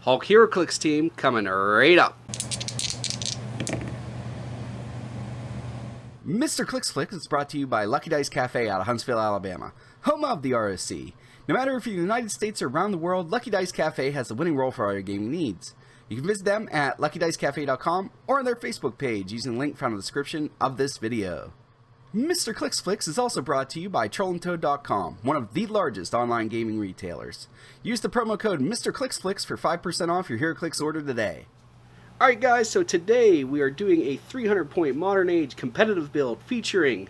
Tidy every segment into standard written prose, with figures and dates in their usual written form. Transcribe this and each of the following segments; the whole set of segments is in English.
Hulk Heroclix team coming right up. Mr. Clicks Flick is brought to you by Lucky Dice Cafe out of Huntsville, Alabama, home of the ROC. No matter if you're in the United States or around the world, Lucky Dice Cafe has the winning role for all your gaming needs. You can visit them at LuckyDiceCafe.com or on their Facebook page using the link found in the description of this video. Mr. Clicks Flicks is also brought to you by TrollandToad.com, one of the largest online gaming retailers. Use the promo code Mr. Clicks Flicks for 5% off your Heroclix order today. Alright guys, so today we are doing a 300 point Modern Age competitive build featuring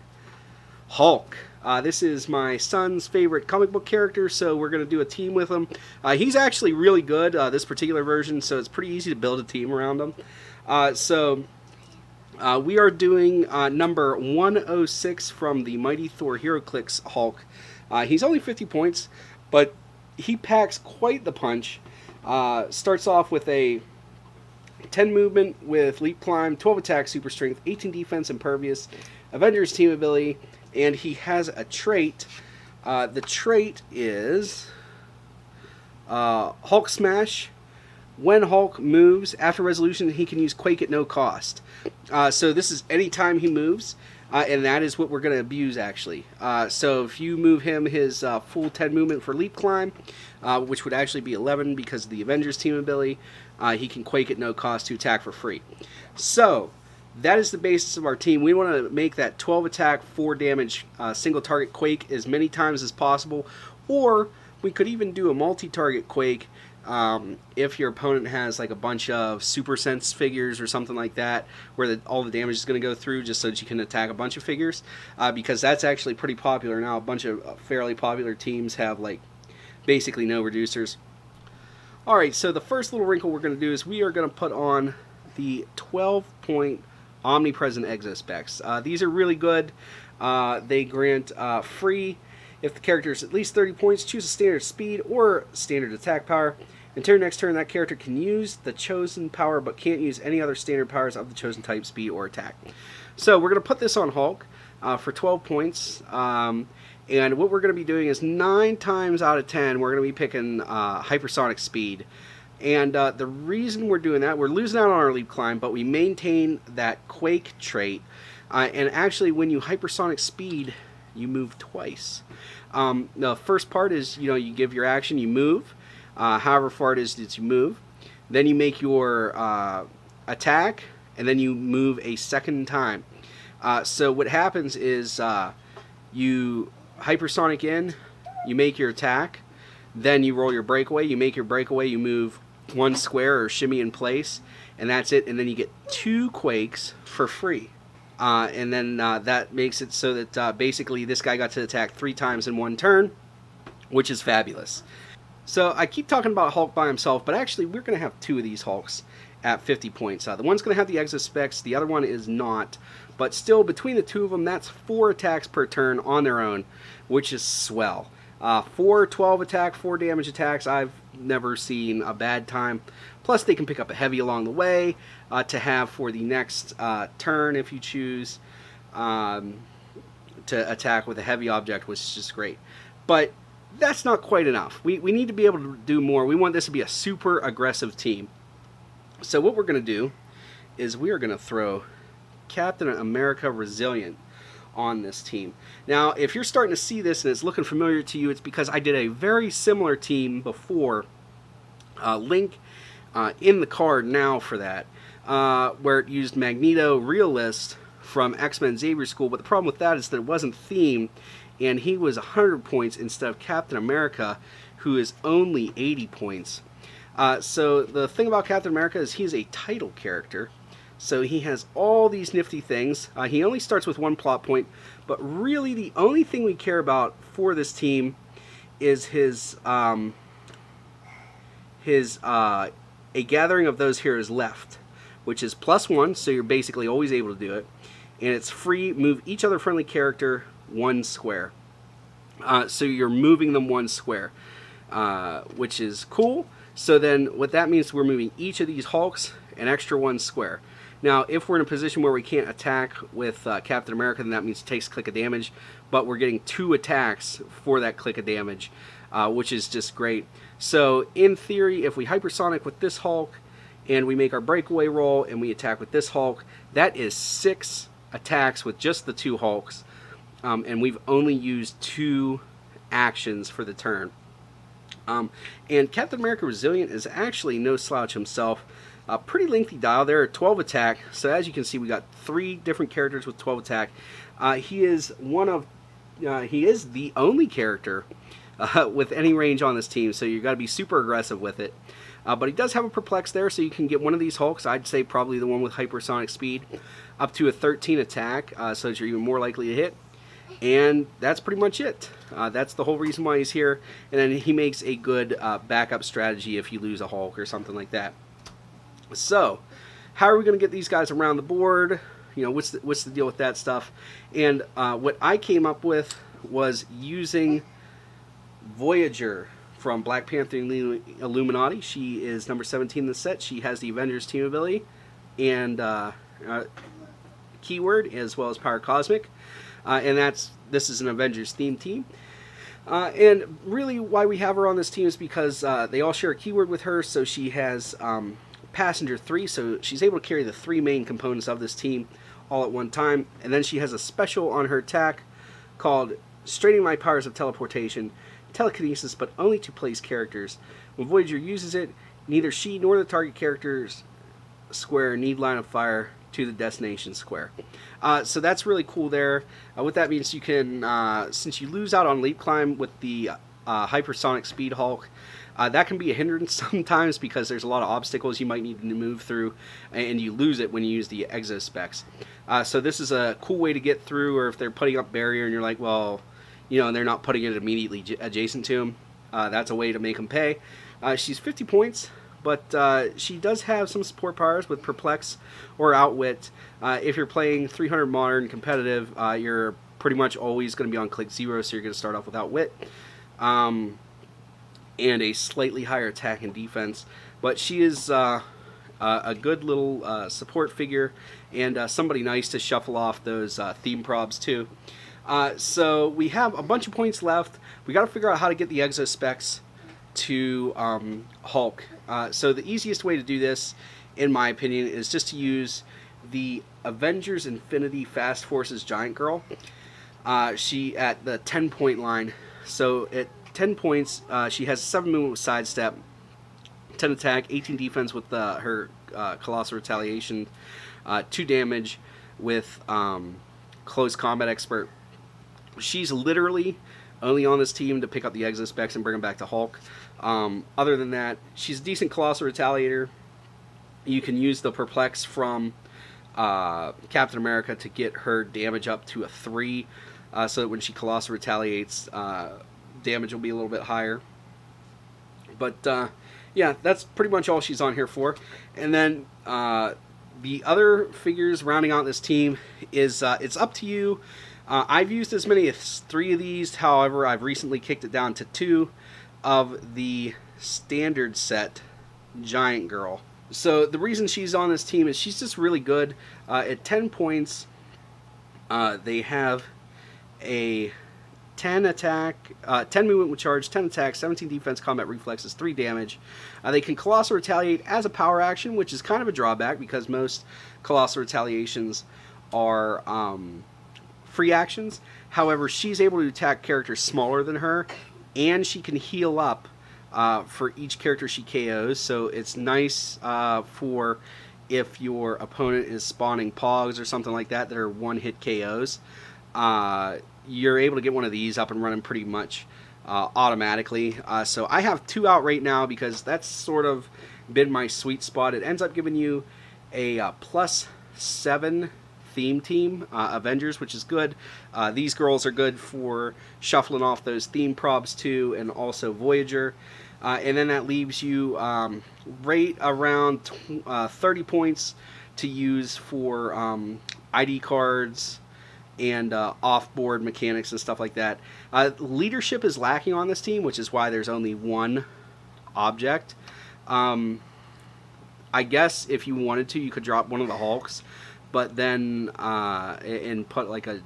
Hulk. This is my son's favorite comic book character, so we're going to do a team with him. He's actually really good, this particular version, so it's pretty easy to build a team around him. We are doing number 106 from the Mighty Thor Heroclix Hulk. He's only 50 points, but he packs quite the punch. Starts off with a 10 movement with leap climb, 12 attack, super strength, 18 defense, impervious, Avengers team ability, and he has a trait. The trait is Hulk Smash. When Hulk moves, after resolution, he can use Quake at no cost. So this is anytime he moves, and that is what we're going to abuse, actually. So if you move him his full 10 movement for leap climb, which would actually be 11 because of the Avengers team ability, he can Quake at no cost to attack for free. So that is the basis of our team. We want to make that 12 attack, 4 damage, single target Quake as many times as possible, or we could even do a multi-target Quake if your opponent has like a bunch of Super Sense figures or something like that, where all the damage is going to go through just so that you can attack a bunch of figures, because that's actually pretty popular now. A bunch of fairly popular teams have like basically no reducers. Alright, so the first little wrinkle we're going to do is we are going to put on the 12-point Omnipresent Exospecs. These are really good. They grant free. If the character is at least 30 points, choose a standard speed or standard attack power. Until next turn, that character can use the chosen power but can't use any other standard powers of the chosen type, speed, or attack. So we're going to put this on Hulk for 12 points. And what we're going to be doing is 9 times out of 10, we're going to be picking hypersonic speed. And the reason we're doing that, we're losing out on our leap climb, but we maintain that Quake trait. And actually, when you hypersonic speed, you move twice. The first part is, you give your action, you move, however far it is that you move. Then you make your attack, and then you move a second time. So what happens is you hypersonic in, you make your attack, then you roll your breakaway, you make your breakaway, you move 1 square or shimmy in place, and that's it, and then you get 2 Quakes for free. And then that makes it so that basically this guy got to attack 3 times in 1 turn, which is fabulous. So I keep talking about Hulk by himself, but actually we're going to have 2 of these Hulks at 50 points. The one's going to have the Exospecs, the other one is not. But still, between the 2 of them, that's 4 attacks per turn on their own, which is swell. 4 12 attack, 4 damage attacks, I've never seen a bad time. Plus, they can pick up a heavy along the way to have for the next turn if you choose to attack with a heavy object, which is just great. But that's not quite enough. We need to be able to do more. We want this to be a super aggressive team. So what we're going to do is we are going to throw Captain America Resilient on this team. Now, if you're starting to see this and it's looking familiar to you, it's because I did a very similar team before. Link in the card now for that, where it used Magneto Realist from X-Men Xavier School, but the problem with that is that it wasn't themed, and he was 100 points instead of Captain America, who is only 80 points. So the thing about Captain America is he's a title character, so he has all these nifty things. He only starts with 1 plot point, but really the only thing we care about for this team is his A Gathering of Those Heroes Left, which is +1, so you're basically always able to do it. And it's free, move each other friendly character 1 square. So you're moving them 1 square, which is cool. So then what that means is we're moving each of these Hulks an extra 1 square. Now, if we're in a position where we can't attack with Captain America, then that means it takes a click of damage, but we're getting 2 attacks for that click of damage. which is just great. So in theory, if we hypersonic with this Hulk and we make our breakaway roll and we attack with this Hulk, that is 6 attacks with just the 2 Hulks, and we've only used 2 actions for the turn. And Captain America Resilient is actually no slouch himself. A pretty lengthy dial there, 12 attack. So as you can see, we got 3 different characters with 12 attack. He is the only character with any range on this team, so you got to be super aggressive with it. But he does have a perplex there, so you can get one of these Hulks. I'd say probably the one with hypersonic speed, up to a 13 attack, so that you're even more likely to hit. And that's pretty much it. That's the whole reason why he's here. And then he makes a good backup strategy if you lose a Hulk or something like that. So, how are we going to get these guys around the board? You know, what's the deal with that stuff? And what I came up with was using Voyager from Black Panther and Illuminati. She is number 17 in the set. She has the Avengers team ability and keyword as well as Power Cosmic. And this is an Avengers themed team. And really why we have her on this team is because they all share a keyword with her. So she has Passenger 3, so she's able to carry the 3 main components of this team all at one time. And then she has a special on her attack called Straining My Powers of Teleportation, Telekinesis, but only to place characters. When Voyager uses it, neither she nor the target character's square need line of fire to the destination square. So that's really cool there. What that means, you can, since you lose out on leap climb with the hypersonic speed Hulk, that can be a hindrance sometimes because there's a lot of obstacles you might need to move through, and you lose it when you use the exospecs. So this is a cool way to get through, or if they're putting up barrier and you're like, well, you know, and they're not putting it immediately adjacent to them, that's a way to make them pay. She's 50 points, but she does have some support powers with Perplex or Outwit. If you're playing 300 Modern competitive, you're pretty much always going to be on click 0, so you're going to start off with Outwit. And a slightly higher attack and defense. But she is a good little support figure and somebody nice to shuffle off those theme probs too. So we have a bunch of points left. We got to figure out how to get the exospecs to Hulk. So the easiest way to do this, in my opinion, is just to use the Avengers Infinity Fast Forces Giant Girl. She at the 10-point line. So at 10 points, she has 7 movement with sidestep, 10 attack, 18 defense with her Colossal Retaliation, 2 damage with Close Combat Expert. She's literally only on this team to pick up the exospecs and bring them back to Hulk. Other than that, she's a decent Colossal Retaliator. You can use the Perplex from Captain America to get her damage up to a 3, so that when she Colossal Retaliates, damage will be a little bit higher. But yeah, that's pretty much all she's on here for. And then the other figures rounding out this team is it's up to you. I've used as many as 3 of these. However, I've recently kicked it down to 2 of the standard set Giant Girl. So the reason she's on this team is she's just really good. At 10 points, they have a 10 attack, 10 movement with charge, 10 attack, 17 defense, combat reflexes, 3 damage. They can Colossal Retaliate as a power action, which is kind of a drawback because most Colossal Retaliations are free actions. However, she's able to attack characters smaller than her, and she can heal up for each character she KOs. So it's nice for if your opponent is spawning Pogs or something like that are one-hit KOs. You're able to get one of these up and running pretty much automatically. So I have 2 out right now because that's sort of been my sweet spot. It ends up giving you a +7 theme team, Avengers, which is good. These girls are good for shuffling off those theme probs too, and also Voyager. And then that leaves you right around 30 points to use for ID cards and off-board mechanics and stuff like that. Leadership is lacking on this team, which is why there's only 1 object. I guess if you wanted to, you could drop one of the Hulks, but then and put like a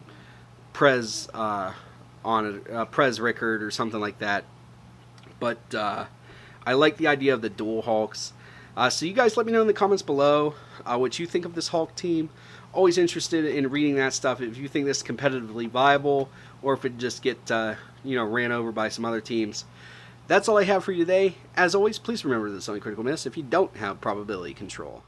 Prez on a Prez Rickard or something like that. but I like the idea of the dual Hulks. So you guys let me know in the comments below what you think of this Hulk team. Always interested in reading that stuff. If you think this is competitively viable, or if it just get ran over by some other teams. That's all I have for you today. As always, please remember this only critical miss if you don't have probability control.